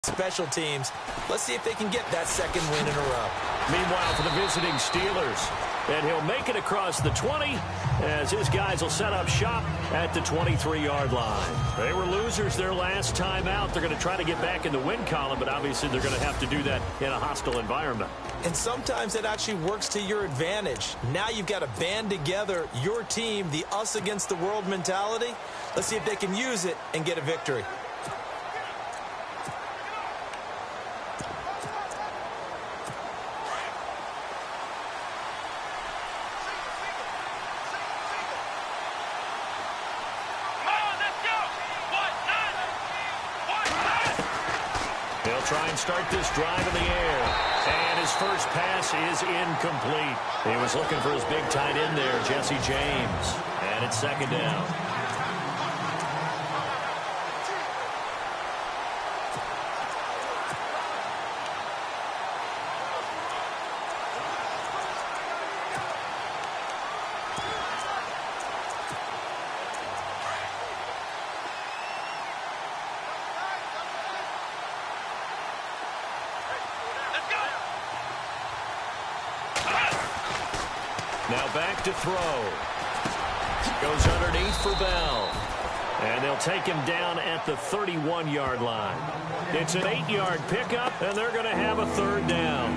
special teams. Let's see if they can get that second win in a row. Meanwhile, for the visiting Steelers, and he'll make it across the 20 as his guys will set up shop at the 23-yard line. They were losers their last time out. They're going to try to get back in the win column, but obviously they're going to have to do that in a hostile environment. And sometimes it actually works to your advantage. Now you've got to band together your team, the us against the world mentality. Let's see if they can use it and get a victory. Try and start this drive in the air. And his first pass is incomplete. He was looking for his big tight end there, Jesse James. And it's second down. Now back to throw. Goes underneath for Bell. And they'll take him down at the 31-yard line. It's an 8-yard pickup, and they're going to have a third down.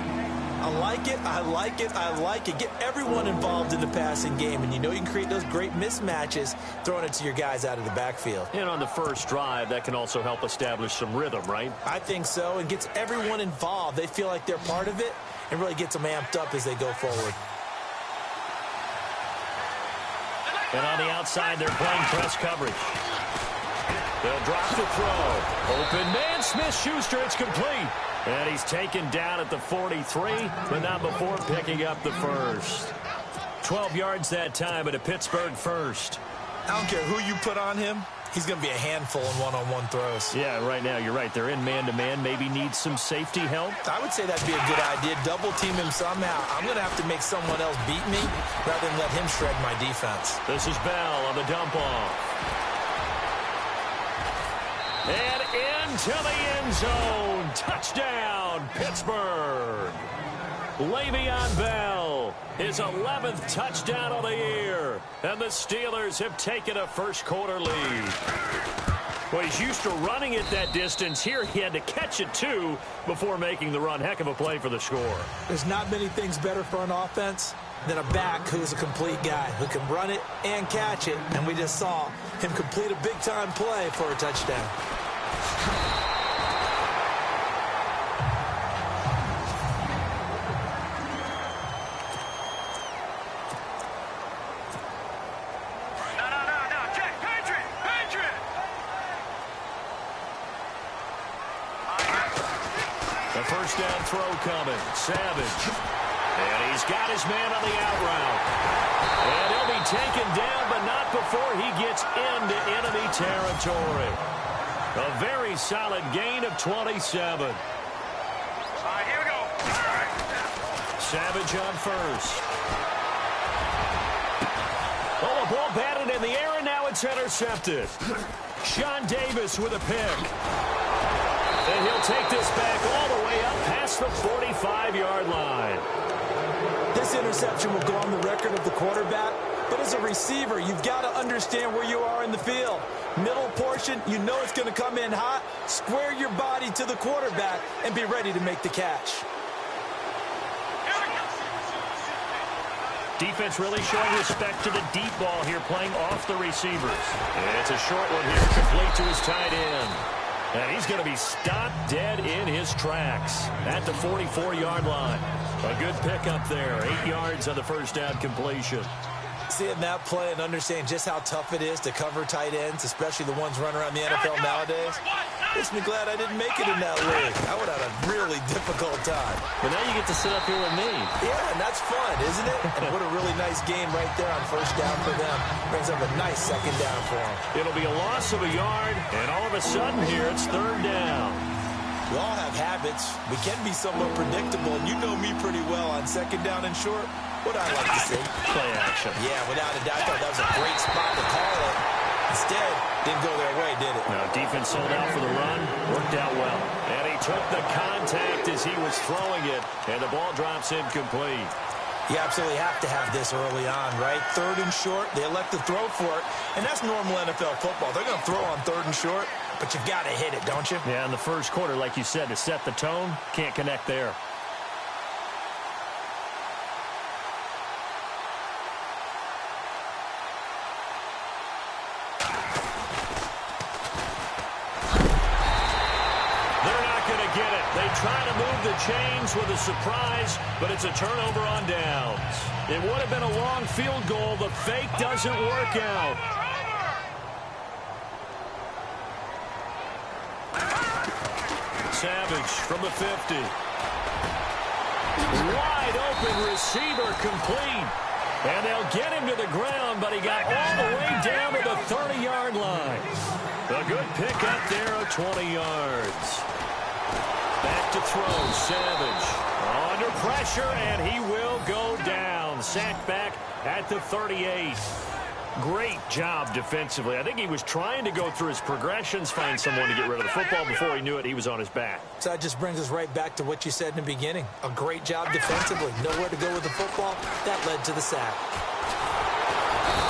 I like it, I like it, I like it. Get everyone involved in the passing game, and you know you can create those great mismatches throwing it to your guys out of the backfield. And on the first drive, that can also help establish some rhythm, right? I think so. It gets everyone involved. They feel like they're part of it and really gets them amped up as they go forward. And on the outside, they're playing press coverage. They'll drop the throw. Open man, Smith-Schuster, it's complete. And he's taken down at the 43, but not before picking up the first. 12 yards that time at a Pittsburgh first. I don't care who you put on him. He's going to be a handful in one-on-one throws. Yeah, right now, you're right. They're in man-to-man. Maybe needs some safety help. I would say that'd be a good idea. Double team him somehow. I'm going to have to make someone else beat me rather than let him shred my defense. This is Bell on the dump-off. And into the end zone. Touchdown, Pittsburgh. Le'Veon Bell, his 11th touchdown of the year. And the Steelers have taken a first-quarter lead. Well, he's used to running it that distance. Here he had to catch it, too, before making the run. Heck of a play for the score. There's not many things better for an offense than a back who's a complete guy who can run it and catch it. And we just saw him complete a big-time play for a touchdown. First down throw coming. Savage. And he's got his man on the out route. And he'll be taken down, but not before he gets into enemy territory. A very solid gain of 27. All right, here we go. Savage on first. Oh, a ball batted in the air, and now it's intercepted. Sean Davis with a pick. And he'll take this back all the way up past the 45-yard line. This interception will go on the record of the quarterback, but as a receiver, you've got to understand where you are in the field. Middle portion, you know it's going to come in hot. Square your body to the quarterback and be ready to make the catch. Defense really showing respect to the deep ball here, playing off the receivers. And it's a short one here, complete to his tight end. And he's going to be stopped dead in his tracks at the 44-yard line. A good pickup there. 8 yards on the first down completion. Seeing that play and understanding just how tough it is to cover tight ends, especially the ones running around the NFL nowadays, makes me glad I didn't make it in that league. I would have had a really difficult time. But now you get to sit up here with me. Yeah, and that's fun, isn't it? And what a really nice game right there on first down for them. Brings up a nice second down for them. It'll be a loss of a yard, and all of a sudden here it's third down. We all have habits. We can be somewhat predictable, and you know me pretty well on second down and short. What I like to see. Play action. Yeah, without a doubt. I thought that was a great spot to call it. Instead, didn't go their way, did it? No, defense sold out for the run. Worked out well. And he He took the contact as he was throwing it, and the ball drops incomplete. You absolutely have to have this early on, right? 3rd and short, they elect to throw for it, and that's normal NFL football. They're going to throw on 3rd and short, but you've got to hit it, don't you? Yeah, in the first quarter, like you said, to set the tone, can't connect there. They try to move the chains with a surprise, but it's a turnover on downs. It would have been a long field goal. The fake doesn't work out. Savage from the 50. Wide open receiver complete. And they'll get him to the ground, but he got all the way down to the 30-yard line. A good pick up there of 20 yards. Back to throw, Savage. Under pressure, and he will go down. Sacked back at the 38. Great job defensively. I think he was trying to go through his progressions, find someone to get rid of the football. Before he knew it, he was on his back. So that just brings us right back to what you said in the beginning. A great job defensively. Nowhere to go with the football. That led to the sack.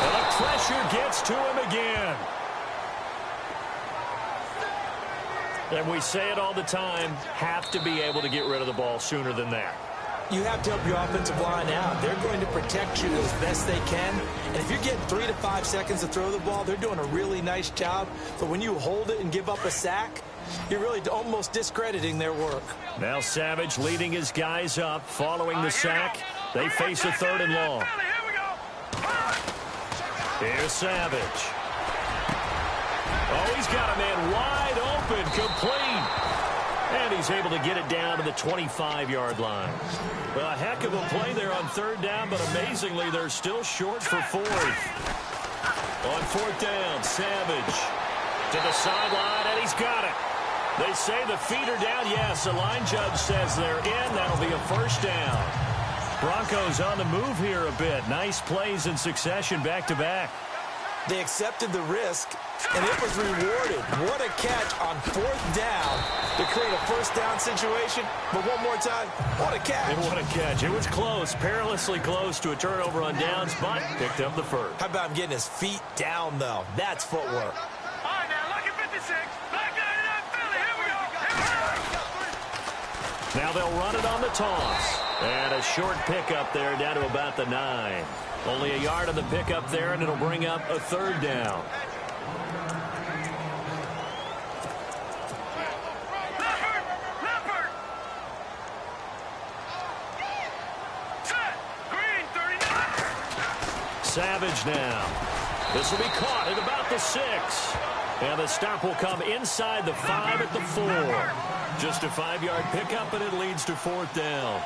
And the pressure gets to him again. And we say it all the time, have to be able to get rid of the ball sooner than that. You have to help your offensive line out. They're going to protect you as best they can. And if you're getting 3 to 5 seconds to throw the ball, they're doing a really nice job. But when you hold it and give up a sack, you're really almost discrediting their work. Now Savage leading his guys up following the sack. They face a 3rd and long. Here's Savage. Oh, he's got a man wide open, complete. And he's able to get it down to the 25-yard line. A heck of a play there on 3rd down, but amazingly, they're still short for 4th. On 4th down, Savage to the sideline, and he's got it. They say the feet are down. Yes, the line judge says they're in. That'll be a 1st down. Broncos on the move here a bit. Nice plays in succession back-to-back. They accepted the risk, and it was rewarded. What a catch on 4th down to create a 1st down situation. But one more time, what a catch. And what a catch. It was close, perilously close to a turnover on downs, but picked up the 1st. How about him getting his feet down, though? That's footwork. All right, now, look at 56. Back out of Philly. Here we go. Now they'll run it on the toss. And a short pickup there down to about the 9. Only a yard on the pickup there, and it'll bring up a 3rd down. Savage now. This will be caught at about the 6. And the stop will come inside the 5 at the 4. Just a 5-yard pickup, and it leads to 4th down.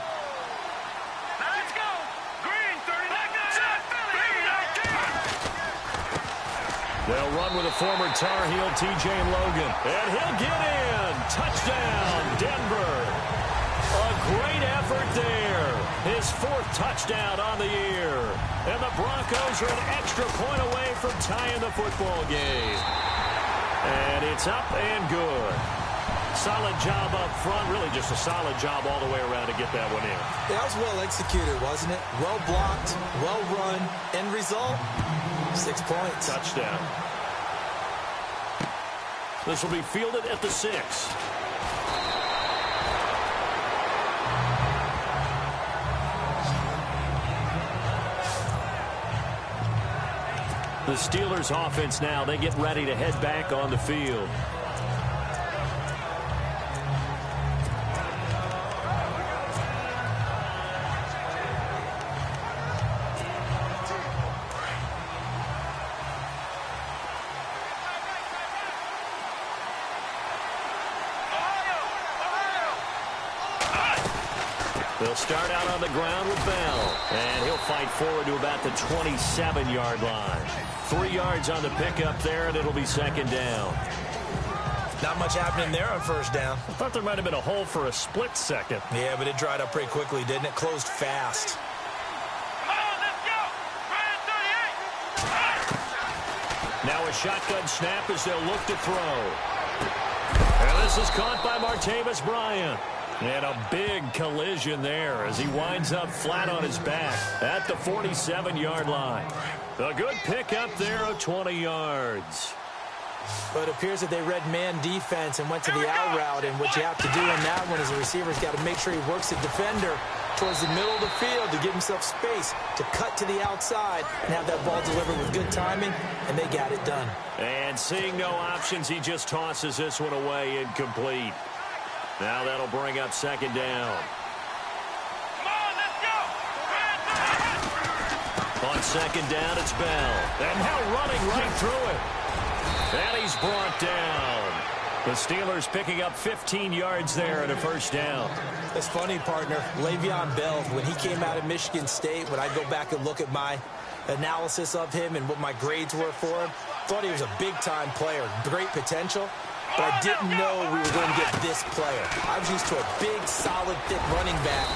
They'll run with a former Tar Heel, T.J. Logan. And he'll get in. Touchdown, Denver. A great effort there. His 4th touchdown on the year. And the Broncos are an extra point away from tying the football game. And it's up and good. Solid job up front. Really just a solid job all the way around to get that one in. That was well executed, wasn't it? Well blocked, well run. End result, 6 points. Touchdown. This will be fielded at the 6. The Steelers offense now, they get ready to head back on the field. They'll start out on the ground with Bell, and he'll fight forward to about the 27-yard line. 3 yards on the pickup there, and it'll be 2nd down. Not much happening there on 1st down. I thought there might have been a hole for a split second. Yeah, but it dried up pretty quickly, didn't it? Closed fast. Come on, let's go. Brand 38. Now a shotgun snap as they'll look to throw. And This is caught by Martavis Bryant. And a big collision there as he winds up flat on his back at the 47-yard line. A good pickup there of 20 yards. But it appears that they read man defense and went to the out route. And what you have to do in that one is the receiver's got to make sure he works the defender towards the middle of the field to give himself space to cut to the outside and have that ball delivered with good timing, and they got it done. And seeing no options, he just tosses this one away incomplete. Now that'll bring up second down. Come on, let's go. On second down, it's Bell. And now running right through it. And he's brought down. The Steelers picking up 15 yards there and a first down. It's funny, partner. Le'Veon Bell, when he came out of Michigan State, when I go back and look at my analysis of him and what my grades were for him, thought he was a big-time player, great potential. But I didn't know we were going to get this player. I was used to a big, solid, thick running back.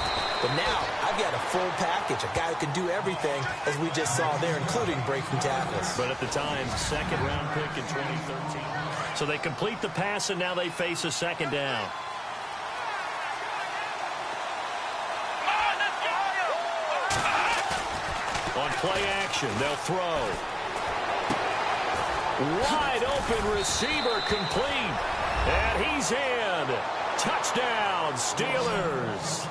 But now I've got a full package, a guy who can do everything, as we just saw there, including breaking tackles. But at the time, second-round pick in 2013. So they complete the pass, and now they face a second down. On play action, they'll throw. Wide open receiver complete. And he's in. Touchdown, Steelers.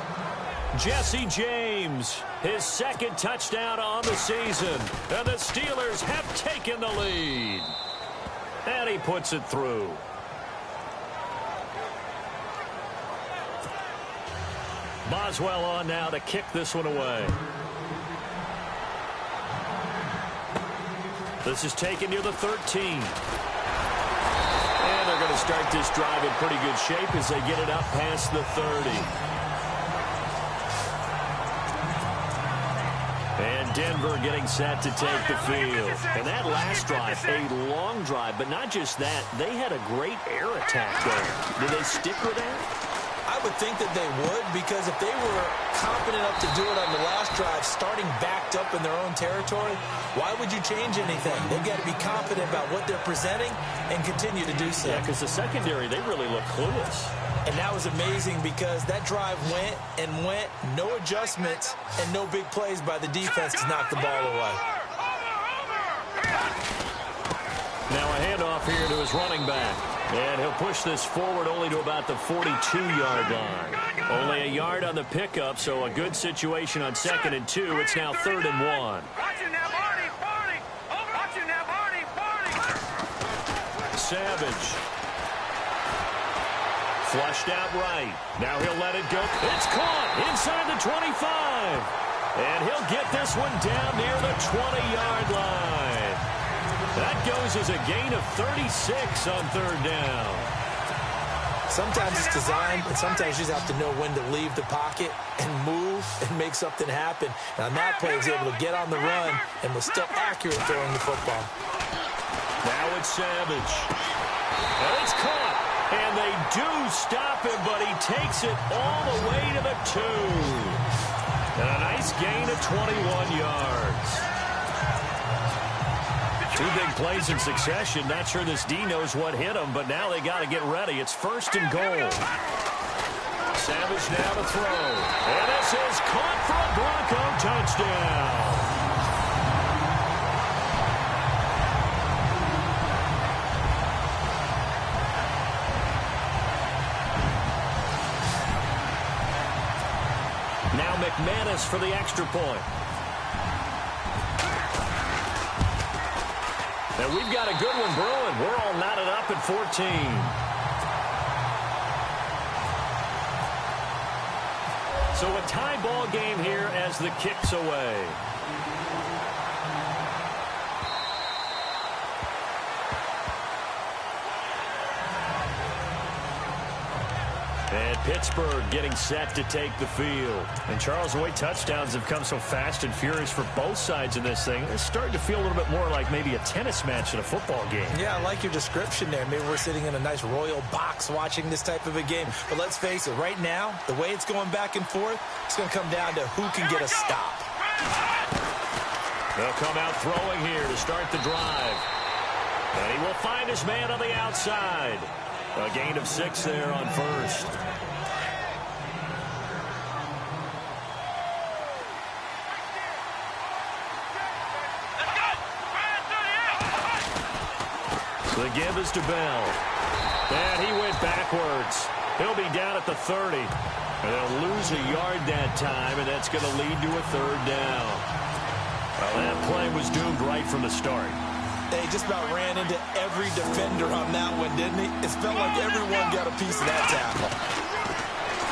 Jesse James, his second touchdown on the season. And the Steelers have taken the lead. And he puts it through. Boswell on now to kick this one away. This is taken near the 13. And they're going to start this drive in pretty good shape as they get it up past the 30. And Denver getting set to take the field. And that last drive, a long drive, but not just that, they had a great air attack there. Did they stick with that? I would think that they would, because if they were confident enough to do it on the last drive, starting backed up in their own territory, why would you change anything? They've got to be confident about what they're presenting and continue to do so. Yeah, because the secondary, they really look clueless. And that was amazing because that drive went and went, no adjustments, and no big plays by the defense to knock the ball away. Now a handoff here to his running back. And he'll push this forward only to about the 42-yard line. Only a yard on the pickup, so a good situation on 2nd and 2. It's now 3rd and 1. Watch you now, Barney. Barney. Watch you now, Barney. Barney. Savage. Flushed out right. Now he'll let it go. It's caught inside the 25. And he'll get this one down near the 20-yard line. That goes as a gain of 36 on 3rd down. Sometimes it's designed, but sometimes you just have to know when to leave the pocket and move and make something happen. And on that play, he was able to get on the run and was still accurate throwing the football. Now it's Savage. And it's caught. And they do stop him, but he takes it all the way to the 2. And a nice gain of 21 yards. 2 big plays in succession. Not sure this D knows what hit him, but now they got to get ready. It's 1st and goal. Savage now to throw. And this is caught for a Bronco touchdown. Now McManus for the extra point. And we've got a good one brewing. We're all knotted up at 14. So a tie ball game here as the kick's away. And Pittsburgh getting set to take the field. And Charles, the way touchdowns have come so fast and furious for both sides in this thing, it's starting to feel a little bit more like maybe a tennis match in a football game. Yeah, I like your description there. Maybe we're sitting in a nice royal box watching this type of a game. But let's face it, right now, the way it's going back and forth, it's going to come down to who can get a stop. They'll come out throwing here to start the drive. And he will find his man on the outside. A gain of 6 there on first. The give is to Bell. And he went backwards. He'll be down at the 30. And they'll lose a yard that time, and that's going to lead to a 3rd down. Well, that play was doomed right from the start. They just about ran into every defender on that one, didn't he? It felt like everyone got a piece of that tackle.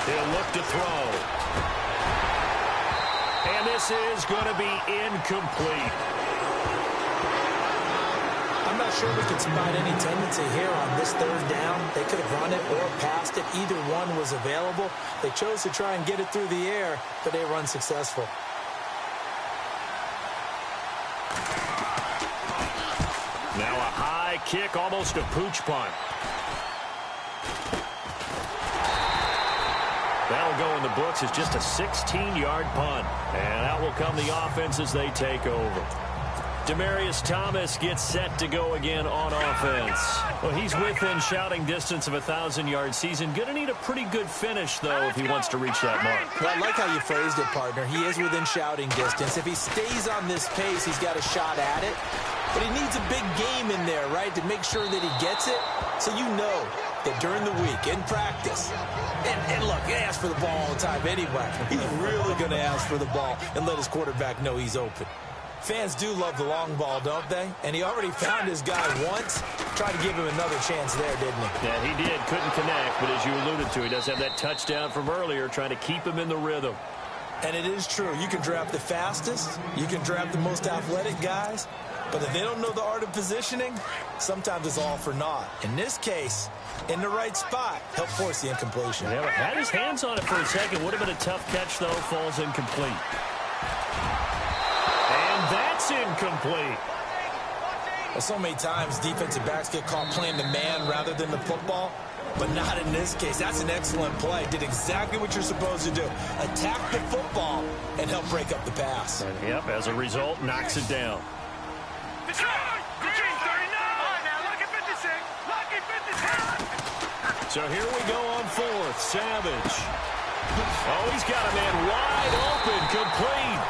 He'll look to throw. And this is going to be incomplete. I'm not sure we could spot any tendency here on this 3rd down. They could have run it or passed it. Either one was available. They chose to try and get it through the air, but they were unsuccessful. Now a high kick, almost a pooch punt. That'll go in the books as just a 16-yard punt. And out will come the offense as they take over. Demaryius Thomas gets set to go again on offense. Well, he's within shouting distance of a 1,000-yard season. Going to need a pretty good finish, though, if he wants to reach that mark. Well, I like how you phrased it, partner. He is within shouting distance. If he stays on this pace, he's got a shot at it. But he needs a big game in there, right, to make sure that he gets it. So you know that during the week, in practice, and look, he asks for the ball all the time anyway. He's really going to ask for the ball and let his quarterback know he's open. Fans do love the long ball, don't they? And he already found his guy once. Tried to give him another chance there, didn't he? Yeah, he did. Couldn't connect, but as you alluded to, he does have that touchdown from earlier, trying to keep him in the rhythm. And it is true. You can draft the fastest. You can draft the most athletic guys. But if they don't know the art of positioning, sometimes it's all for naught. In this case, in the right spot, help force the incompletion. Yeah, had his hands on it for a second. Would have been a tough catch, though. Falls incomplete. And that's incomplete. Well, so many times defensive backs get caught playing the man rather than the football, but not in this case. That's an excellent play. Did exactly what you're supposed to do. Attack the football and help break up the pass. And, yep, as a result, knocks it down. So here we go on 4th. Savage. Oh, he's got a man wide open, complete.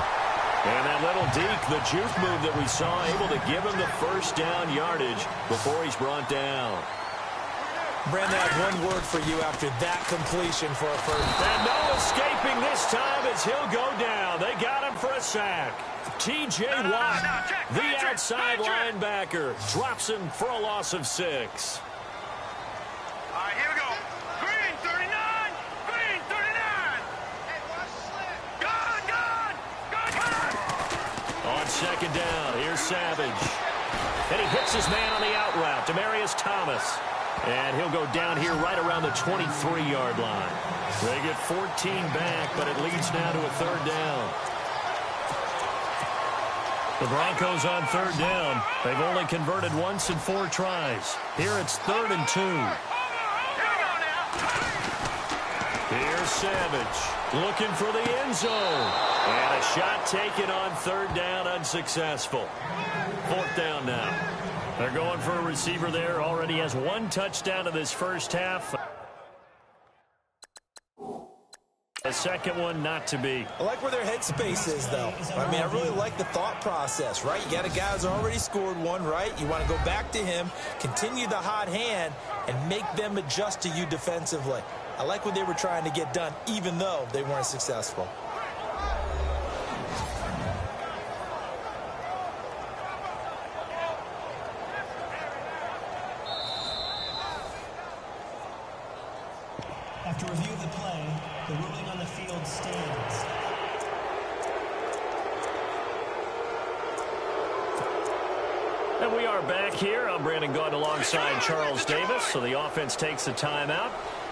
And that little deke, the juke move that we saw, able to give him the 1st down yardage before he's brought down. Brandon, I have one word for you after that completion for a 1st. And no escaping this time as he'll go down. They got him for a sack. T.J. Watt, the outside linebacker, drops him for a loss of 6. All right, here we go. Green 39. Green 39. Gone. On 2nd down, here's Savage. And he hits his man on the out route, Demaryius Thomas. And he'll go down here right around the 23-yard line. They get 14 back, but it leads now to a 3rd down. The Broncos on 3rd down. They've only converted once in 4 tries. Here it's 3rd and 2. Here's Savage looking for the end zone. And a shot taken on 3rd down, unsuccessful. 4th down now. They're going for a receiver there. Already has 1 touchdown in this first half. A second one not to be. I like where their headspace is, though. I mean, I really like the thought process, right? You got a guy who's already scored one, right? You want to go back to him, continue the hot hand, and make them adjust to you defensively. I like what they were trying to get done, even though they weren't successful. After review of the play, the ruling on the field stands. And we are back here. I'm Brandon Gaudin alongside Charles Davis. So the offense takes a timeout.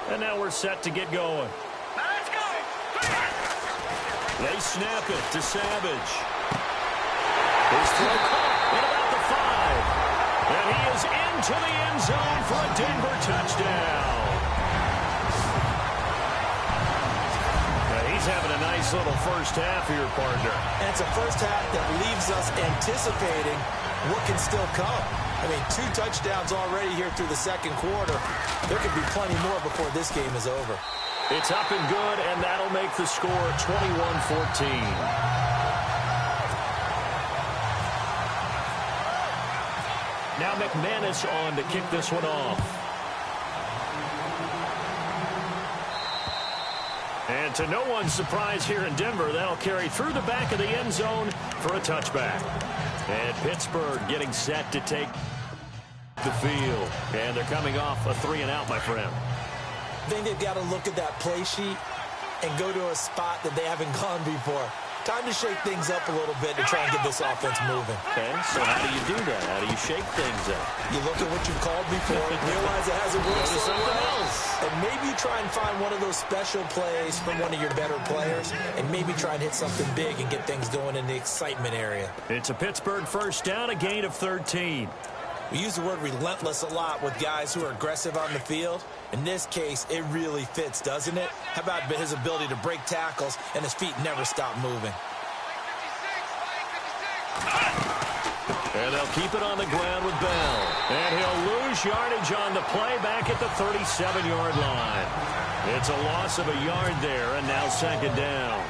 And now we're set to get going. Let's go. They snap it to Savage. His throw caught at about the 5. And he is into the end zone for a Denver touchdown. He's having a nice little first half here, partner. And it's a first half that leaves us anticipating what can still come. I mean, 2 touchdowns already here through the second quarter. There could be plenty more before this game is over. It's up and good, and that'll make the score 21-14. Now McManus on to kick this one off. And to no one's surprise here in Denver, that'll carry through the back of the end zone for a touchback. And Pittsburgh getting set to take the field. And they're coming off a 3-and-out, my friend. I think they've got to look at that play sheet and go to a spot that they haven't gone before. Time to shake things up a little bit to try and get this offense moving. Okay, so how do you do that? How do you shake things up? You look at what you've called before, realize it hasn't worked so well, and maybe try and find one of those special plays from one of your better players, and maybe try and hit something big and get things going in the excitement area. It's a Pittsburgh first down, a gain of 13. We use the word relentless a lot with guys who are aggressive on the field. In this case, it really fits, doesn't it? How about his ability to break tackles and his feet never stop moving? And they'll keep it on the ground with Bell. And he'll lose yardage on the play back at the 37-yard line. It's a loss of a yard there, and now second down.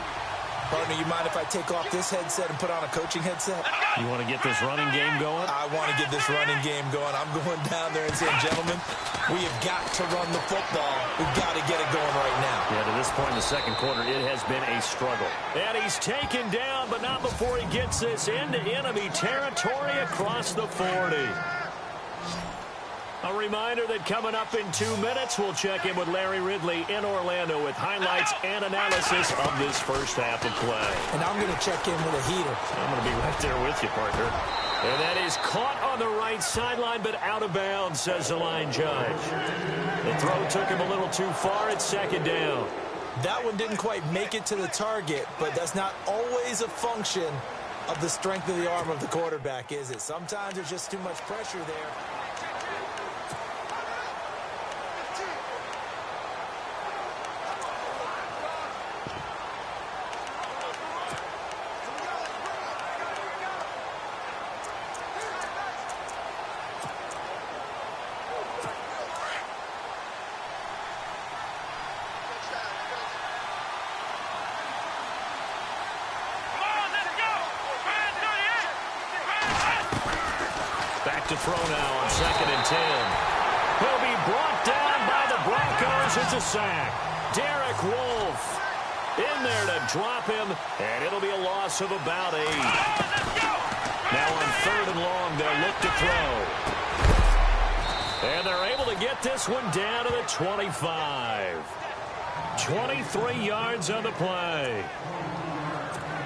Partner, you mind if I take off this headset and put on a coaching headset? You want to get this running game going? I want to get this running game going. I'm going down there and saying, gentlemen, we have got to run the football. We've got to get it going right now. Yeah, to this point in the second quarter, it has been a struggle. And he's taken down, but not before he gets this into enemy territory across the 40. A reminder that coming up in 2 minutes, we'll check in with Larry Ridley in Orlando with highlights and analysis of this first half of play. And I'm going to check in with a heater. I'm going to be right there with you, partner. And that is caught on the right sideline, but out of bounds, says the line judge. The throw took him a little too far. It's second down. That one didn't quite make it to the target, but that's not always a function of the strength of the arm of the quarterback, is it? Sometimes there's just too much pressure there. To throw now on 2nd and 10. He'll be brought down by the Broncos. It's a sack. Derek Wolfe in there to drop him, and it'll be a loss of about 8. Now on 3rd and long, they'll look to throw. And they're able to get this one down to the 25. 23 yards on the play.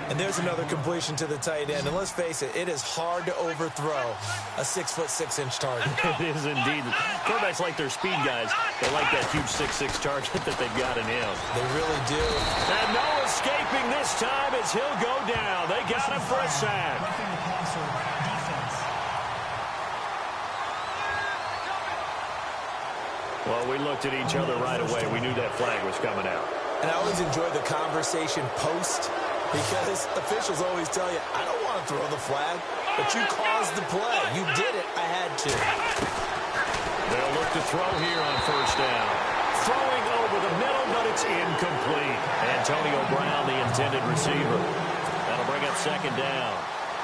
And there's another completion to the tight end. And let's face it, it is hard to overthrow a 6'6" target. It is indeed. Quarterbacks like their speed guys. They like that huge 6'6" target that they've got in him. They really do. And no escaping this time as he'll go down. They got him for a sack. Roughing the passer, defense. Well, we looked at each other right away. We knew that flag was coming out. And I always enjoy the conversation post, because officials always tell you, I don't want to throw the flag, but you caused the play. You did it. I had to. They'll look to throw here on first down. Throwing over the middle, but it's incomplete. Antonio Brown, the intended receiver. That'll bring up second down.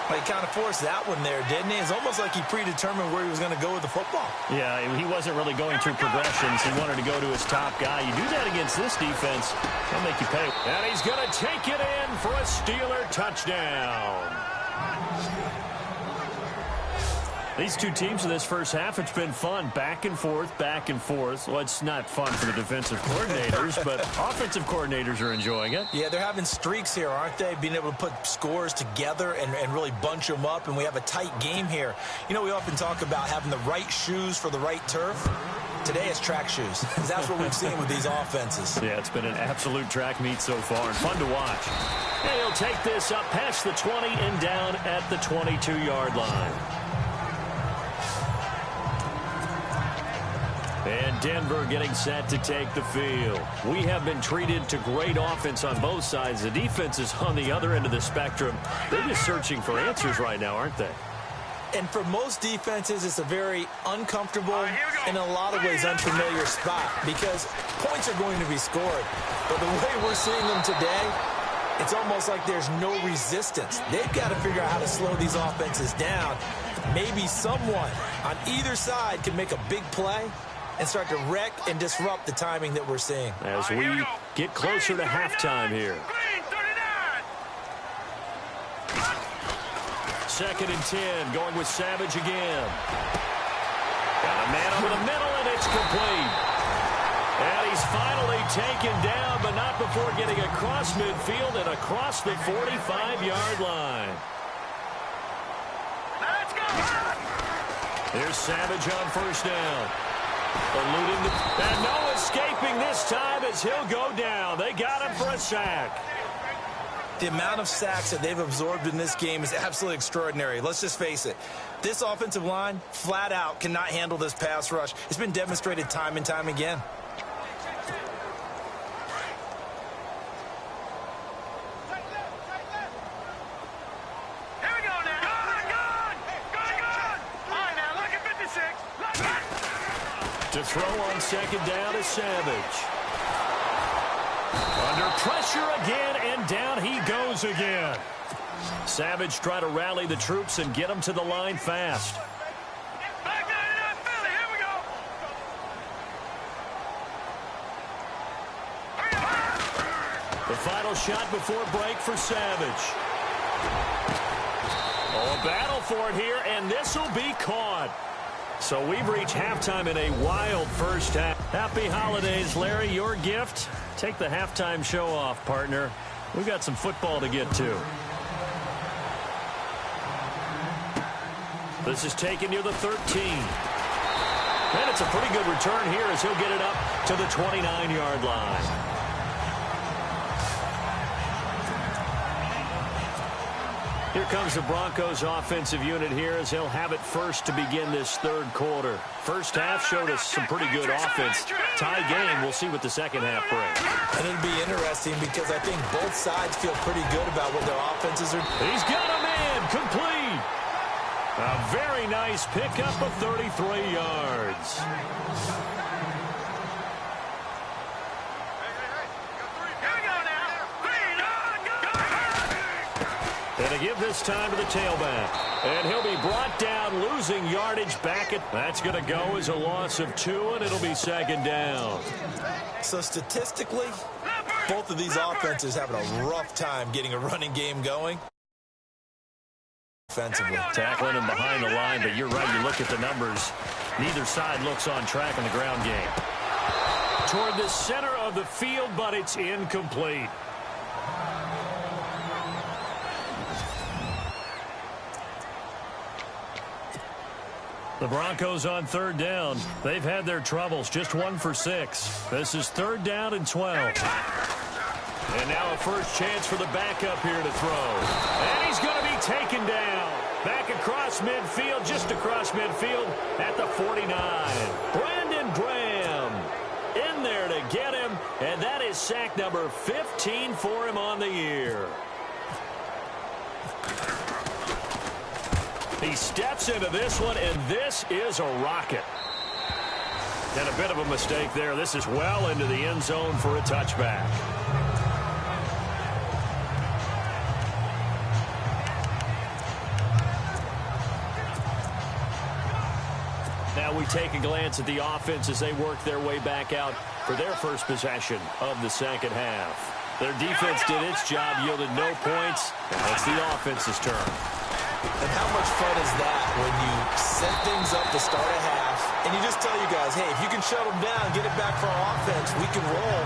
Well, he kind of forced that one there, didn't he? It's almost like he predetermined where he was going to go with the football. Yeah, he wasn't really going through progressions. He wanted to go to his top guy. You do that against this defense, they'll make you pay. And he's going to take it in for a Steeler touchdown. These two teams in this first half, it's been fun. Back and forth, back and forth. Well, it's not fun for the defensive coordinators, but offensive coordinators are enjoying it. Yeah, they're having streaks here, aren't they? Being able to put scores together and really bunch them up, and we have a tight game here. You know, we often talk about having the right shoes for the right turf. Today it's track shoes. That's what we've seen with these offenses. Yeah, it's been an absolute track meet so far and fun to watch. And he'll take this up past the 20 and down at the 22-yard line. And Denver getting set to take the field. We have been treated to great offense on both sides. The defense is on the other end of the spectrum. They're just searching for answers right now, aren't they? And for most defenses, it's a very uncomfortable, in a lot of ways, unfamiliar spot because points are going to be scored. But the way we're seeing them today, it's almost like there's no resistance. They've got to figure out how to slow these offenses down. Maybe someone on either side can make a big play and start to wreck and disrupt the timing that we're seeing. As we get closer to halftime here. 2nd and 10, going with Savage again. Got a man over the middle, and it's complete. And he's finally taken down, but not before getting across midfield and across the 45-yard line. Let's go! Here's Savage on 1st down. Eluding the... And no escaping this time as he'll go down. They got him for a sack. The amount of sacks that they've absorbed in this game is absolutely extraordinary. Let's just face it. This offensive line, flat out, cannot handle this pass rush. It's been demonstrated time and time again. Here we go now. Good! All right, now, look at 56. To throw on 2nd down is Savage. Under pressure again, and down he goes again. Savage try to rally the troops and get them to the line fast. Back 99 Philly, here we go. The final shot before break for Savage. Oh, a battle for it here, and this will be caught. So we've reached halftime in a wild first half. Happy holidays, Larry. Your gift? Take the halftime show off, partner. We've got some football to get to. This is taken near the 13. And it's a pretty good return here as he'll get it up to the 29-yard line. Here comes the Broncos offensive unit here as they'll have it first to begin this 3rd quarter. First half showed us some pretty good offense. Tie game, we'll see what the second half brings. And it'll be interesting because I think both sides feel pretty good about what their offenses are. He's got a man complete. A very nice pickup of 33 yards. And to give this time to the tailback. And he'll be brought down, losing yardage back at... That's going to go as a loss of 2, and it'll be 2nd down. So statistically, both of these offenses having a rough time getting a running game going. Offensively. Tackling him behind the line, but you're right, you look at the numbers. Neither side looks on track in the ground game. Toward the center of the field, but it's incomplete. The Broncos on 3rd down. They've had their troubles, just 1 for 6. This is 3rd down and 12. And now a first chance for the backup here to throw. And he's going to be taken down. Back across midfield, just across midfield at the 49. Brandon Graham in there to get him. And that is sack number 15 for him on the year. He steps into this one, and this is a rocket. And a bit of a mistake there. This is well into the end zone for a touchback. Now we take a glance at the offense as they work their way back out for their first possession of the second half. Their defense did its job, yielded no points. Now it's the offense's turn. And how much fun is that when you set things up to start a half and you just tell you guys, hey, if you can shut them down, get it back for our offense, we can roll.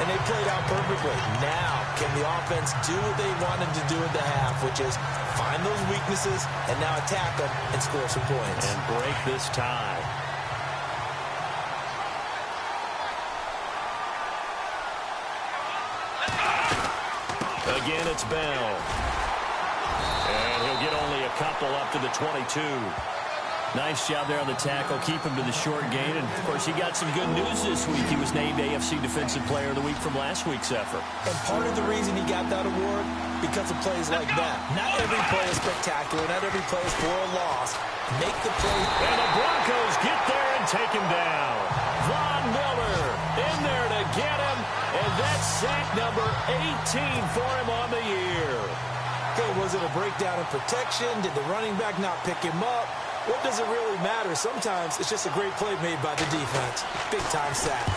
And they played out perfectly. Now, can the offense do what they wanted to do at the half, which is find those weaknesses and now attack them and score some points. And break this tie. Again, it's Bell. And he'll get only a couple up to the 22. Nice job there on the tackle. Keep him to the short gain. And, of course, he got some good news this week. He was named AFC Defensive Player of the Week from last week's effort. And part of the reason he got that award, because of plays like that. Not every play is spectacular. Not every play is for a loss. Make the play. And the Broncos get there and take him down. Von Miller in there to get him. And that's sack number 18 for him on the year. Okay, was it a breakdown in protection? Did the running back not pick him up? What does it really matter? Sometimes it's just a great play made by the defense. Big-time sack.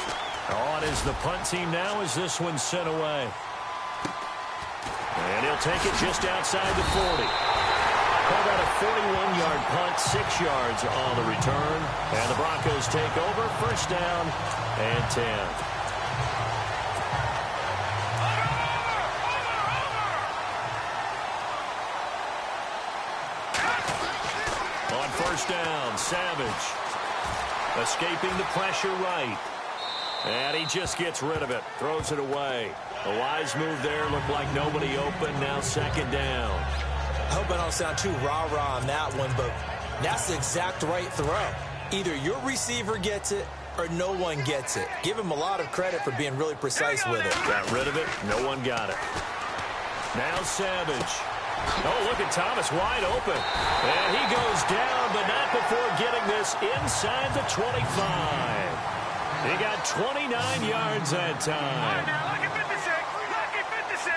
On is the punt team now as this one's sent away. And he'll take it just outside the 40. Call that a 41-yard punt, 6 yards on the return. And the Broncos take over, first down and 10. First down, Savage. Escaping the pressure right. And he just gets rid of it. Throws it away. A wise move there. Looked like nobody open. Now second down. I hope I don't sound too rah-rah on that one, but that's the exact right throw. Either your receiver gets it or no one gets it. Give him a lot of credit for being really precise with it. Got rid of it. No one got it. Now Savage. Oh, look at Thomas wide open. And he goes down, but not before getting this inside the 25. He got 29 yards that time. Lucky 56. Lucky 56.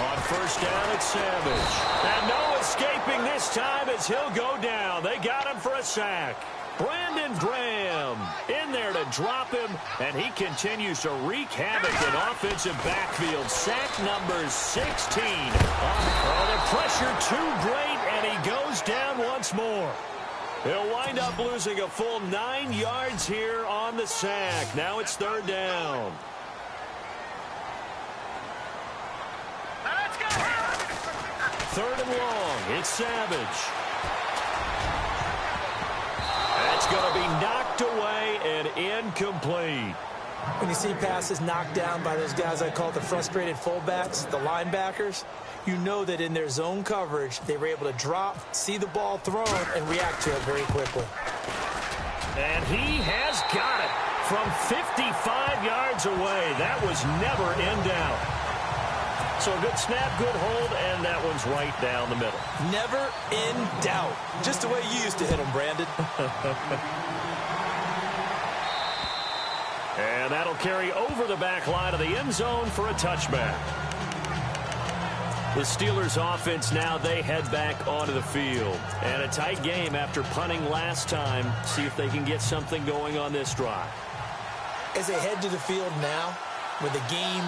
On first down, it's Savage. And no escaping this time as he'll go down. They got him for a sack. Brandon Graham in there to drop him, and he continues to wreak havoc in offensive backfield. Sack number 16. Oh, the pressure too great, and he goes down once more. He'll wind up losing a full 9 yards here on the sack. Now it's third down. Let's go. Third and long. It's Savage. That's going to be knocked away and incomplete. When you see passes knocked down by those guys I call the frustrated fullbacks, the linebackers, you know that in their zone coverage, they were able to drop, see the ball thrown, and react to it very quickly. And he has got it from 55 yards away. That was never in doubt. So a good snap, good hold, and that one's right down the middle. Never in doubt. Just the way you used to hit them, Brandon. And that'll carry over the back line of the end zone for a touchback. The Steelers offense now, they head back onto the field. And a tight game after punting last time. See if they can get something going on this drive. As they head to the field now, with the game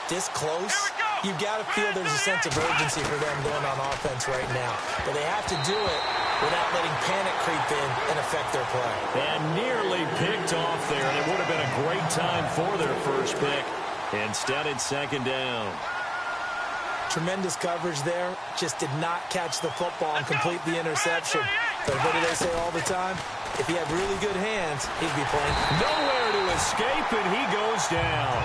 this close, you've got to feel there's a sense of urgency for them going on offense right now. But they have to do it without letting panic creep in and affect their play. And nearly picked off there. And it would have been a great time for their first pick. Instead, it's second down. Tremendous coverage there. Just did not catch the football and complete the interception. But what do they say all the time? If he had really good hands, he'd be playing. Nowhere to escape, and he goes down.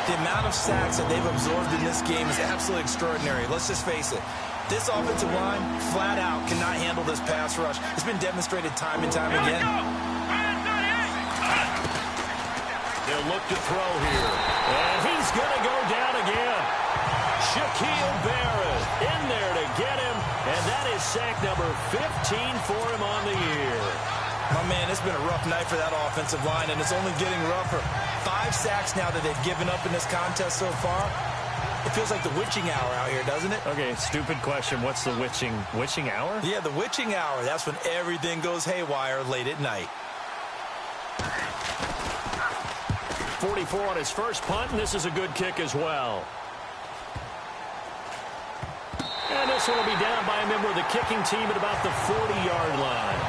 The amount of sacks that they've absorbed in this game is absolutely extraordinary. Let's just face it. This offensive line, flat out, cannot handle this pass rush. It's been demonstrated time and time again. They'll look to throw here. And he's going to go down again. Shaquille Barrett in there to get him. And that is sack number 15 for him on the year. My man, it's been a rough night for that offensive line, and it's only getting rougher. 5 sacks now that they've given up in this contest so far. It feels like the witching hour out here, doesn't it? Okay, stupid question. What's the witching hour? Yeah, the witching hour. That's when everything goes haywire late at night. 44 on his first punt, and this is a good kick as well. And this one will be down by a member of the kicking team at about the 40-yard line.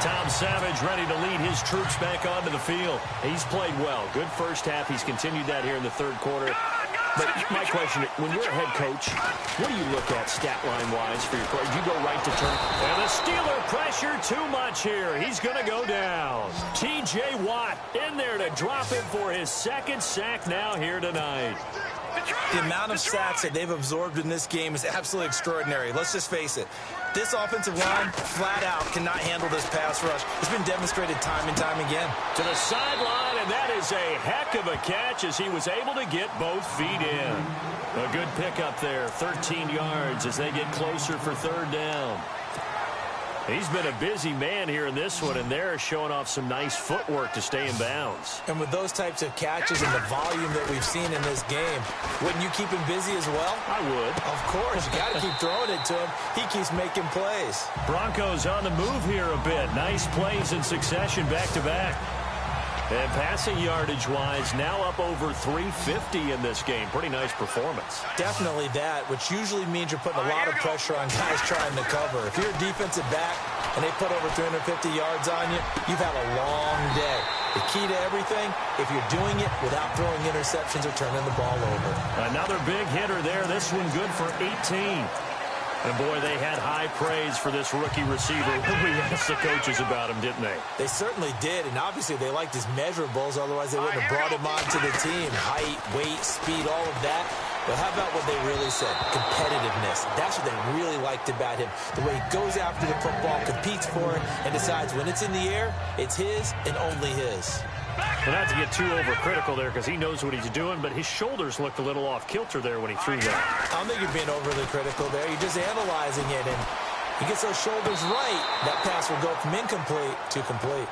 Tom Savage ready to lead his troops back onto the field. He's played well. Good first half. He's continued that here in the third quarter. But my question, when you're a head coach, what do you look at stat line-wise for your play? Do you go right to turn? And the Steeler pressure too much here. He's going to go down. T.J. Watt in there to drop him for his second sack now here tonight. The amount of sacks that they've absorbed in this game is absolutely extraordinary. Let's just face it. This offensive line, flat out, cannot handle this pass rush. It's been demonstrated time and time again. To the sideline, and that is a heck of a catch as he was able to get both feet in. A good pickup there, 13 yards as they get closer for third down. He's been a busy man here in this one, and they're showing off some nice footwork to stay in bounds. And with those types of catches and the volume that we've seen in this game, wouldn't you keep him busy as well? I would. Of course. You got to keep throwing it to him. He keeps making plays. Broncos on the move here a bit. Nice plays in succession back-to-back. And passing yardage-wise, now up over 350 in this game. Pretty nice performance. Definitely that, which usually means you're putting a lot of pressure on guys trying to cover. If you're a defensive back and they put over 350 yards on you, you've had a long day. The key to everything, if you're doing it without throwing interceptions or turning the ball over. Another big hitter there. This one good for 18. And, boy, they had high praise for this rookie receiver when we asked the coaches about him, didn't they? They certainly did, and obviously they liked his measurables, otherwise they wouldn't have brought him onto the team. Height, weight, speed, all of that. But how about what they really said? Competitiveness. That's what they really liked about him. The way he goes after the football, competes for it, and decides when it's in the air, it's his and only his. Well, not to get too overcritical there because he knows what he's doing, but his shoulders looked a little off kilter there when he threw that. I don't think you're being overly critical there. You're just analyzing it, and he gets those shoulders right. That pass will go from incomplete to complete.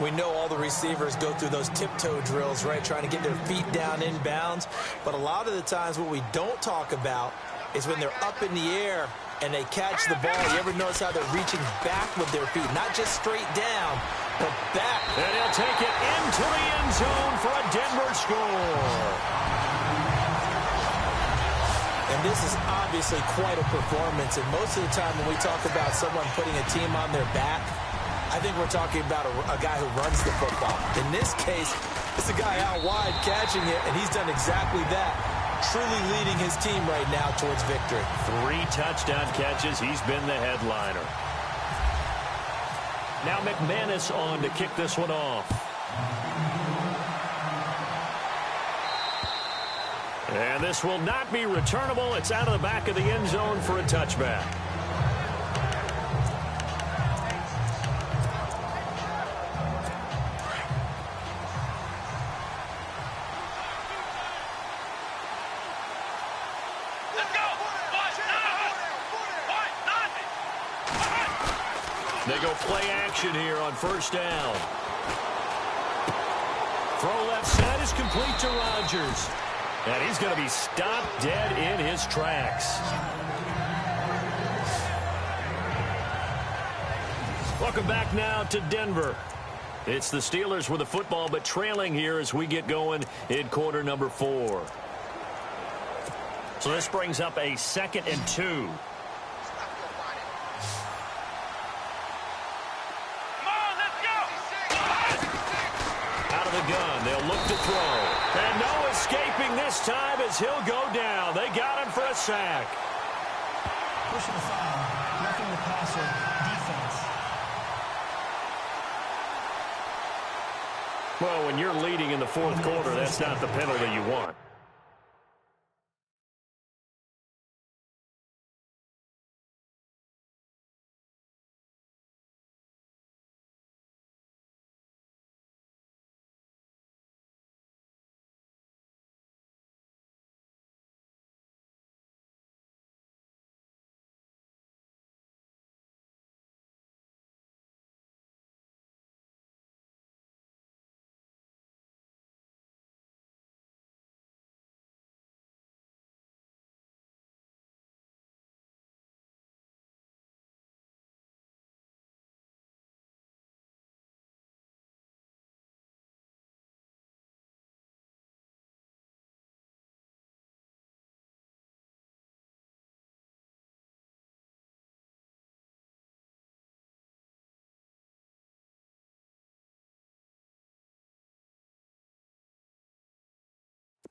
We know all the receivers go through those tiptoe drills, right, trying to get their feet down in bounds. But a lot of the times what we don't talk about is when they're up in the air and they catch the ball. You ever notice how they're reaching back with their feet, not just straight down, but back. And he'll take it into the end zone for a Denver score. And this is obviously quite a performance. And most of the time when we talk about someone putting a team on their back, I think we're talking about a guy who runs the football. In this case, it's a guy out wide catching it, and he's done exactly that. Truly leading his team right now towards victory. 3 touchdown catches. He's been the headliner. Now McManus on to kick this one off. And this will not be returnable. It's out of the back of the end zone for a touchback. They go play action here on first down. Throw left side is complete to Rodgers. And he's going to be stopped dead in his tracks. Welcome back now to Denver. It's the Steelers with the football, but trailing here as we get going in quarter number 4. So this brings up a 2nd and 2. Gun. They'll look to throw. And no escaping this time as he'll go down. They got him for a sack. Pushing aside, roughing the passer, defense. Well, when you're leading in the 4th quarter, that's not the penalty you want.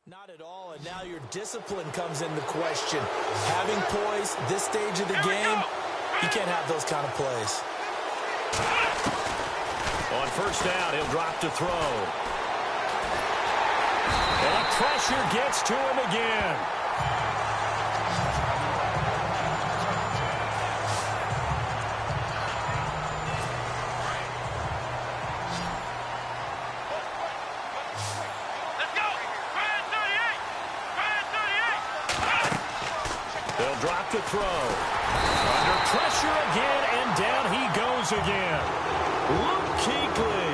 Not at all, and now your discipline comes into question. Having poise this stage of the game, you can't have those kind of plays. On first down, he'll drop to throw. And up pressure gets to him again. Let's go. Grand 38. Grand 38. They'll drop the throw. Under pressure again, and down he goes again. Luke Kuechly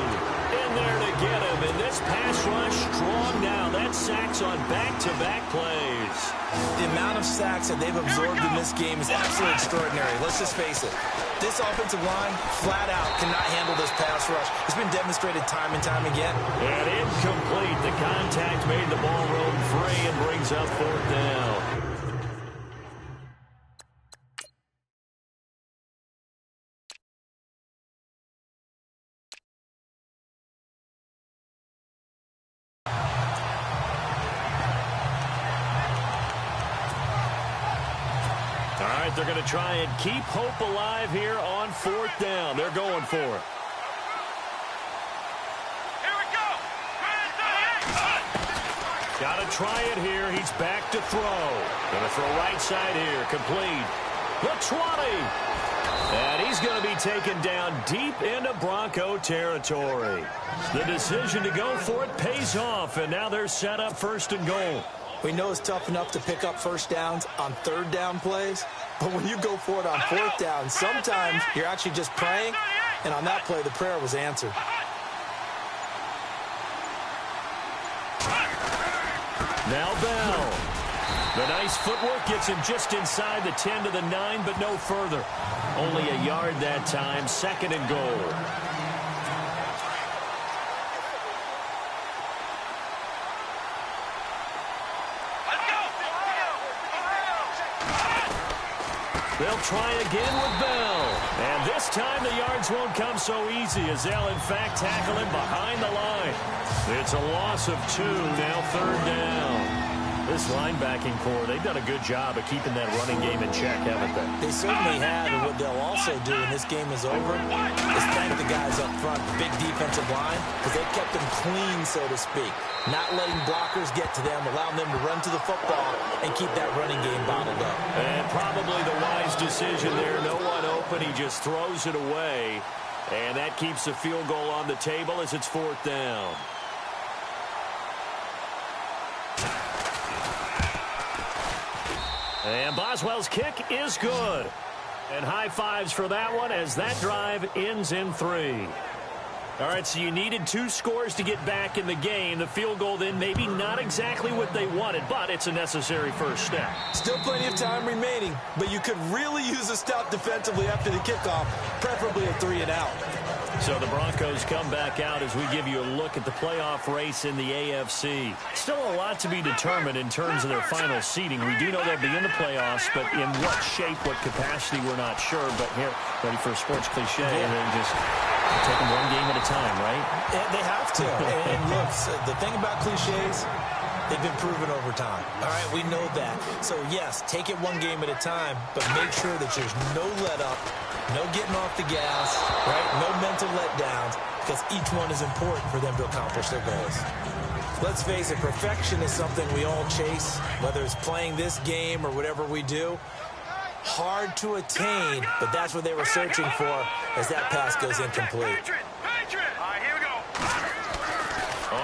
in there to get him, and this pass rush strong now. That's sacks on back-to-back plays. The amount of sacks that they've absorbed in this game is absolutely extraordinary. Let's just face it. This offensive line, flat out, cannot handle this pass rush. It's been demonstrated time and time again. And incomplete. The contact made the ball roam free and brings up 4th down. All right, they're going to try and keep hope alive here on 4th down. They're going for it. Here we go. Grand 38. Got to try it here. He's back to throw. Going to throw right side here. Complete. The 20. And he's going to be taken down deep into Bronco territory. The decision to go for it pays off, and now they're set up 1st and goal. We know it's tough enough to pick up first downs on 3rd down plays, but when you go for it on 4th down, sometimes you're actually just praying, and on that play, the prayer was answered. Now Bell. The nice footwork gets him just inside the 10 to the 9, but no further. Only a yard that time, 2nd and goal. They'll try again with Bell. And this time the yards won't come so easy as they'll, in fact, tackle him behind the line. It's a loss of 2, now 3rd down. This linebacking core, they've done a good job of keeping that running game in check, haven't they? They certainly have, and what they'll also do when this game is over is thank the guys up front, big defensive line, because they've kept them clean, so to speak. Not letting blockers get to them, allowing them to run to the football and keep that running game bottled up. And probably the wise decision there. No one open. He just throws it away. And that keeps the field goal on the table as it's 4th down. And Boswell's kick is good. And high fives for that one as that drive ends in 3. All right, so you needed 2 scores to get back in the game. The field goal then maybe not exactly what they wanted, but it's a necessary first step. Still plenty of time remaining, but you could really use a stop defensively after the kickoff, preferably a 3-and-out. So the Broncos come back out as we give you a look at the playoff race in the AFC. Still a lot to be determined in terms of their final seeding. We do know they'll be in the playoffs, but in what shape, what capacity, we're not sure. But here, ready for a sports cliche, and then just take them one game at a time, right? Yeah, they have to. And look, the thing about cliches, they've been proven over time. All right, we know that. So, yes, take it one game at a time, but make sure that there's no let-up, no getting off the gas, right? No mental letdowns, because each one is important for them to accomplish their goals. Let's face it, perfection is something we all chase, whether it's playing this game or whatever we do. Hard to attain, but that's what they were searching for as that pass goes incomplete. Patriot. All right, here we go.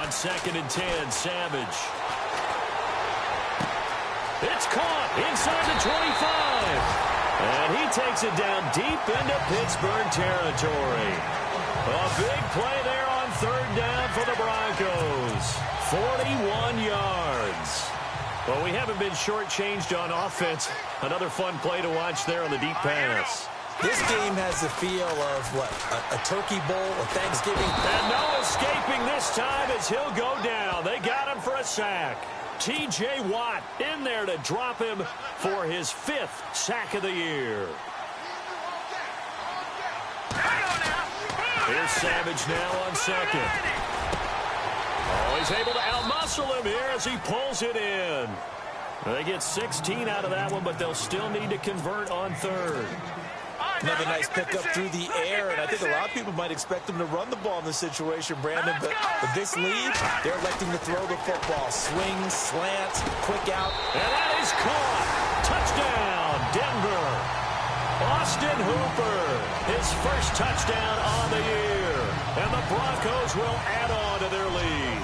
On 2nd and 10, Savage. It's caught inside the 25. And he takes it down deep into Pittsburgh territory. A big play there on 3rd down for the Broncos. 41 yards. Well, we haven't been shortchanged on offense. Another fun play to watch there on the deep pass. This game has the feel of, what, a turkey bowl, a Thanksgiving. And no escaping this time as he'll go down. They got him for a sack. T.J. Watt in there to drop him for his 5th sack of the year. Here's Savage now on 2nd. Oh, he's able to outmuscle him here as he pulls it in. They get 16 out of that one, but they'll still need to convert on 3rd. Another nice pickup through the air, and I think a lot of people might expect them to run the ball in this situation, Brandon, but with this lead, they're electing to throw the football. Swings, slants, quick out. And that is caught. Touchdown, Denver. Austin Hooper, his first touchdown on the year. And the Broncos will add on to their lead.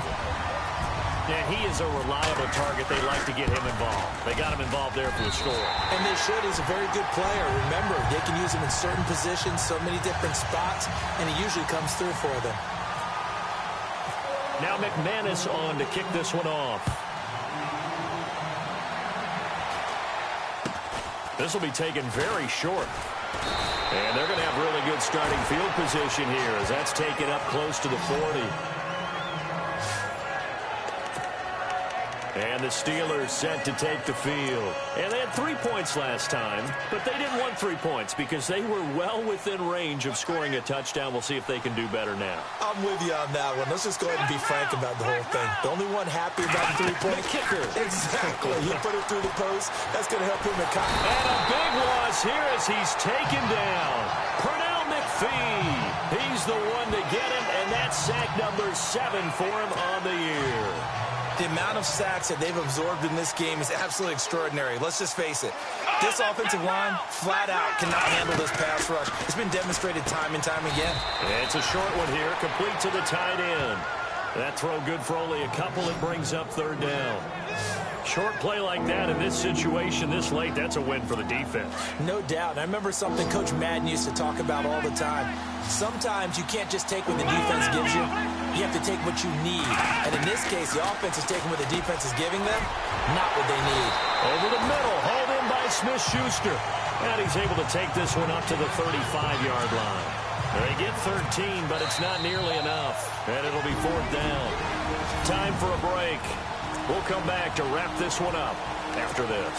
Yeah, he is a reliable target. They like to get him involved. They got him involved there for the score. And they should. He's a very good player. Remember, they can use him in certain positions, so many different spots, and he usually comes through for them. Now McManus on to kick this one off. This will be taken very short. And they're going to have really good starting field position here as that's taken up close to the 40. And the Steelers set to take the field. And they had 3 points last time, but they didn't want 3 points because they were well within range of scoring a touchdown. We'll see if they can do better now. I'm with you on that one. Let's just go ahead and be frank about the whole thing. The only one happy about the 3-point kicker. Exactly. He put it through the post. That's going to help him accomplish. And a big loss here as he's taken down. Pernell McPhee. He's the one to get him, and that's sack number 7 for him on the year. The amount of sacks that they've absorbed in this game is absolutely extraordinary. Let's just face it. This offensive line, flat out, cannot handle this pass rush. It's been demonstrated time and time again. And it's a short one here, complete to the tight end. That throw good for only a couple. It brings up 3rd down. Short play like that in this situation this late, that's a win for the defense. No doubt. And I remember something Coach Madden used to talk about all the time. Sometimes you can't just take what the defense gives you. You have to take what you need. And in this case, the offense is taking what the defense is giving them, not what they need. Over the middle, hauled in by Smith-Schuster. And he's able to take this one up to the 35-yard line. They get 13, but it's not nearly enough. And it'll be 4th down. Time for a break. We'll come back to wrap this one up after this.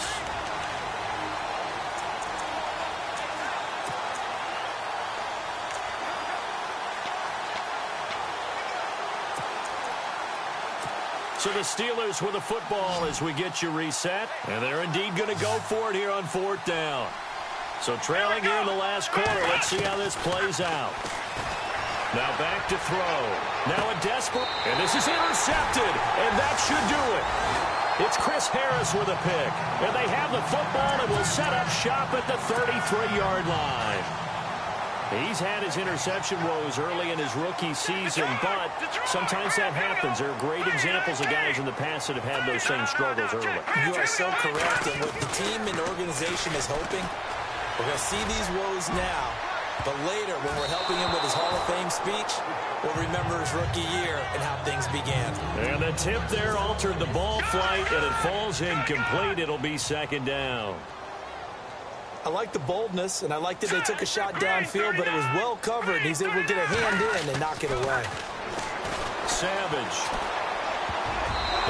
So the Steelers with the football as we get you reset. And they're indeed going to go for it here on 4th down. So trailing here in the last quarter. Let's see how this plays out. Now back to throw. Now a desperate. And this is intercepted. And that should do it. It's Chris Harris with a pick. And they have the football and will set up shop at the 33-yard line. He's had his interception woes early in his rookie season, but sometimes that happens. There are great examples of guys in the past that have had those same struggles early. You are so correct. And what the team and organization is hoping, we're going to see these woes now. But later, when we're helping him with his Hall of Fame speech, we'll remember his rookie year and how things began. And the tip there altered the ball flight, and it falls incomplete. It'll be 2nd down. I like the boldness, and I like that they took a shot downfield, but it was well covered. He's able to get a hand in and knock it away. Savage.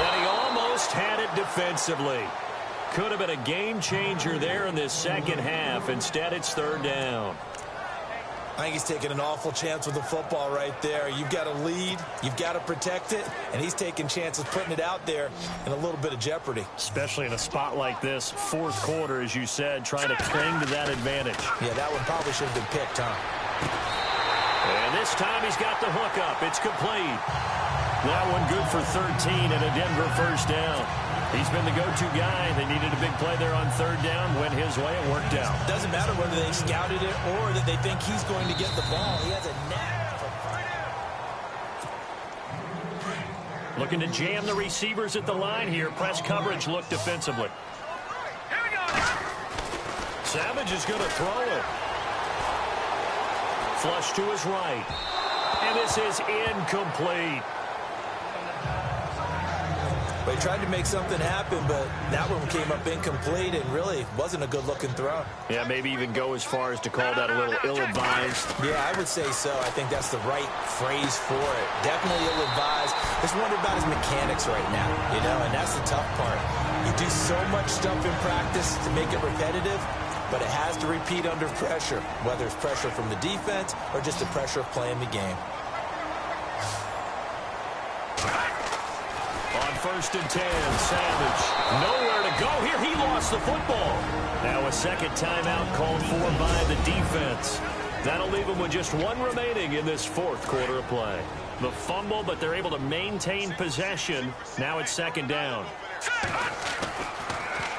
And he almost had it defensively. Could have been a game changer there in this second half. Instead, it's 3rd down. I think he's taking an awful chance with the football right there. You've got to lead, you've got to protect it, and he's taking chances putting it out there in a little bit of jeopardy. Especially in a spot like this, 4th quarter, as you said, trying to cling to that advantage. Yeah, that one probably should have been picked, huh? And this time he's got the hook up. It's complete. That one good for 13 and a Denver 1st down. He's been the go-to guy. They needed a big play there on 3rd down. Went his way. It worked out. Doesn't matter whether they scouted it or that they think he's going to get the ball. He has a knack for... Looking to jam the receivers at the line here. Press coverage look defensively. Here we go. Savage is going to throw it. Flush to his right. And this is incomplete. They tried to make something happen, but that one came up incomplete and really wasn't a good-looking throw. Yeah, maybe even go as far as to call that a little ill-advised. Yeah, I would say so. I think that's the right phrase for it. Definitely ill-advised. Just wonder about his mechanics right now, you know, and that's the tough part. You do so much stuff in practice to make it repetitive, but it has to repeat under pressure, whether it's pressure from the defense or just the pressure of playing the game. On 1st and 10, Savage. Nowhere to go here. He lost the football. Now a second timeout called for by the defense. That'll leave them with just one remaining in this fourth quarter of play. The fumble, but they're able to maintain possession. Now it's second down.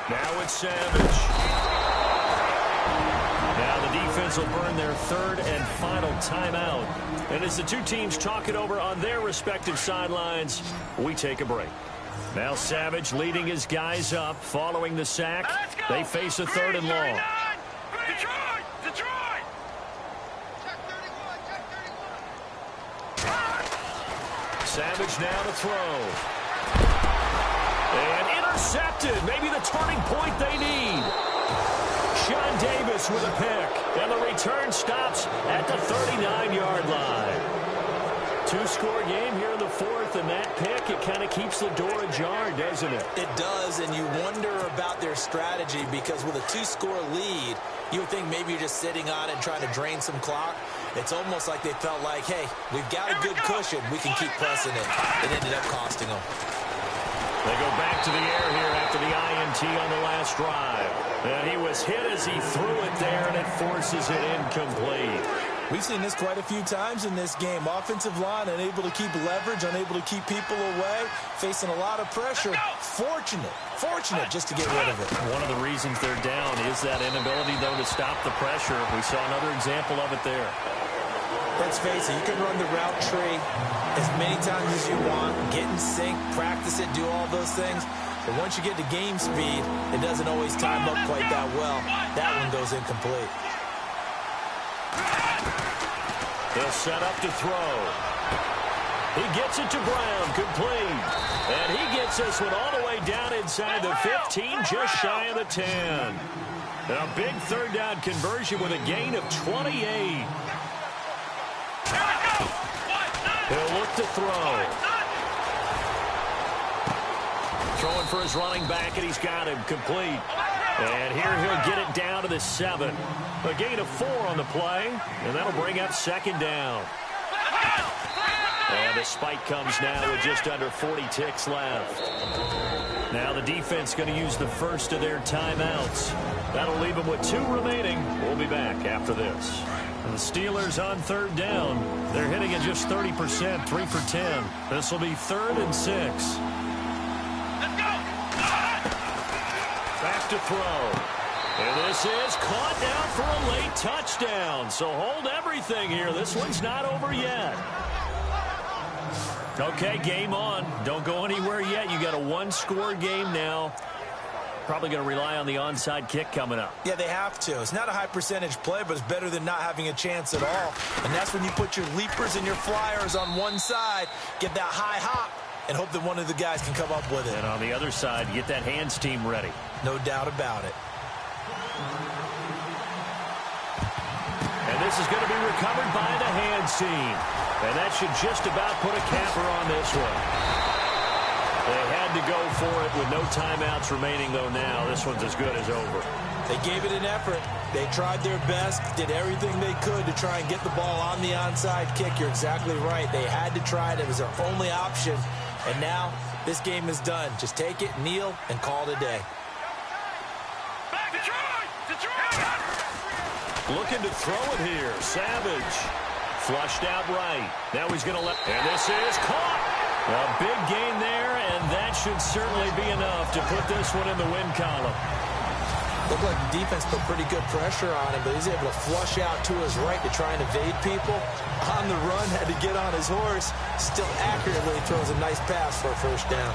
Now it's Savage. Now the defense will burn their third and final timeout. And as the two teams talk it over on their respective sidelines, we take a break. Now Savage leading his guys up following the sack. They face a third and long. Detroit! Detroit! Savage now to throw. And intercepted. Maybe the turning point they need. Sean Davis with a pick. And the return stops at the 39-yard line. Two-score game here in the fourth, and that pick, it kind of keeps the door ajar, doesn't it? It does, and you wonder about their strategy because with a two-score lead, you would think maybe you're just sitting on it and trying to drain some clock. It's almost like they felt like, hey, we've got a good cushion. We can keep pressing it. It ended up costing them. They go back to the air here after the INT on the last drive. And he was hit as he threw it there, and it forces it incomplete. We've seen this quite a few times in this game. Offensive line unable to keep leverage, unable to keep people away, facing a lot of pressure. Fortunate just to get rid of it. One of the reasons they're down is that inability, though, to stop the pressure. We saw another example of it there. Let's face it, you can run the route tree as many times as you want, get in sync, practice it, do all those things. But once you get to game speed, it doesn't always time up quite that well. That one goes incomplete. They'll set up to throw. He gets it to Brown, complete. And he gets this one all the way down inside the 15, just shy of the 10. And a big third down conversion with a gain of 28. He'll look to throw. Throwing for his running back, and he's got him complete. And here he'll get it down to the 7. A gain of 4 on the play, and that'll bring up second down. And the spike comes now with just under 40 ticks left. Now the defense going to use the first of their timeouts. That'll leave them with 2 remaining. We'll be back after this. And the Steelers on third down. They're hitting at just 30%, 3 for 10. This will be 3rd and 6. Back to throw. And this is caught down for a late touchdown. So hold everything here. This one's not over yet. Okay, game on. Don't go anywhere yet. You got a 1-score game now. Probably going to rely on the onside kick coming up. Yeah, they have to. It's not a high percentage play, but it's better than not having a chance at all. And that's when you put your leapers and your flyers on one side, get that high hop, and hope that one of the guys can come up with it. And on the other side, get that hands team ready. No doubt about it. And this is going to be recovered by the hands team. And that should just about put a capper on this one. They had to go for it with no timeouts remaining, though now. This one's as good as over. They gave it an effort. They tried their best, did everything they could to try and get the ball on the onside kick. You're exactly right. They had to try it. It was their only option. And now this game is done. Just take it, kneel, and call it a day. Looking to throw it here. Savage. Flushed out right. Now he's going to let... And this is caught. A big gain there, and that should certainly be enough to put this one in the win column. Looked like the defense put pretty good pressure on him, but he's able to flush out to his right to try and evade people. On the run, had to get on his horse. Still accurately throws a nice pass for a first down.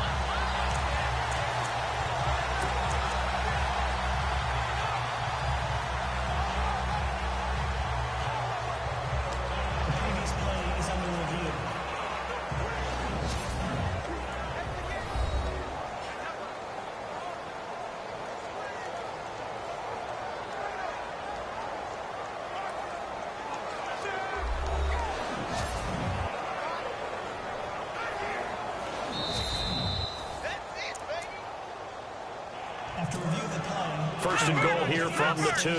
First and goal here from the 2.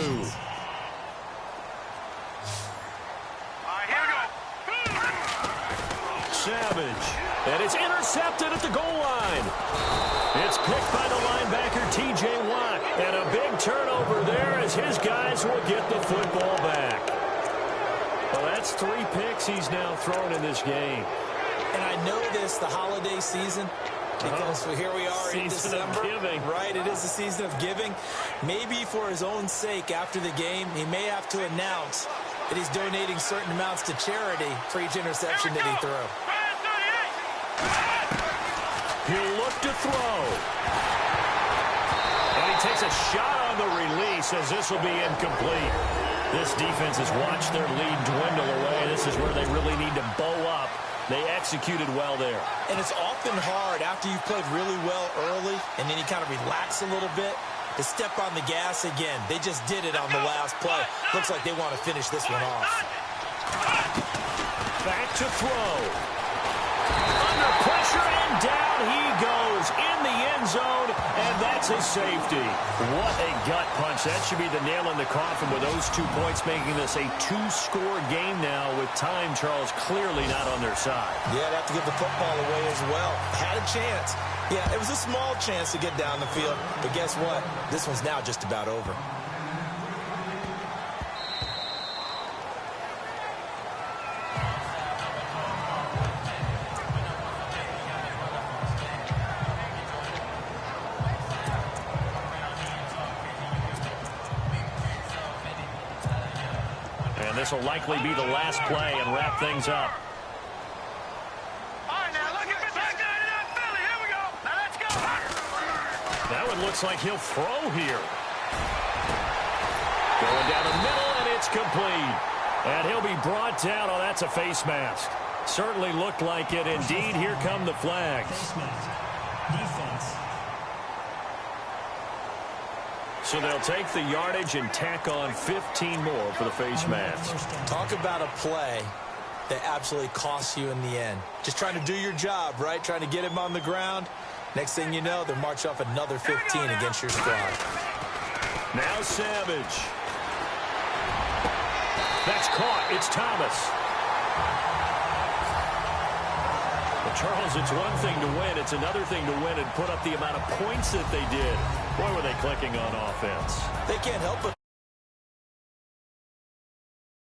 Savage. And it's intercepted at the goal line. It's picked by the linebacker, T.J. Watt. And a big turnover there as his guys will get the football back. Well, that's 3 picks he's now thrown in this game. And I know this, the holiday season, because here we are in December. Season of giving. Right, it is the season of giving. Maybe for his own sake after the game, he may have to announce that he's donating certain amounts to charity for each interception that he threw. He'll look to throw. And he takes a shot on the release as this will be incomplete. This defense has watched their lead dwindle away. This is where they really need to bow up. They executed well there. And it's often hard after you've played really well early and then you kind of relax a little bit to step on the gas again. They just did it on the last play. Looks like they want to finish this one off. Back to throw. Under pressure and down he goes in the end zone, and that's a safety. What a gut punch. That should be the nail in the coffin with those 2 points, making this a 2-score game now with time, Charles, clearly not on their side. Yeah, they have to give the football away as well. Had a chance. Yeah, it was a small chance to get down the field, but guess what? This one's now just about over. This will likely be the last play and wrap things up. All right, now look at back down to that Philly. Here we go. Now let's go. That one looks like he'll throw here. Going down the middle, and it's complete. And he'll be brought down. Oh, that's a face mask. Certainly looked like it. Indeed, here come the flags. Face mask. Defense. So they'll take the yardage and tack on 15 more for the face mask. Talk about a play that absolutely costs you in the end. Just trying to do your job, right? Trying to get him on the ground. Next thing you know, they'll march off another 15 against your squad. Now Savage. That's caught. It's Thomas. Well, Charles, it's one thing to win. It's another thing to win and put up the amount of points that they did. Boy, were they clicking on offense. They can't help but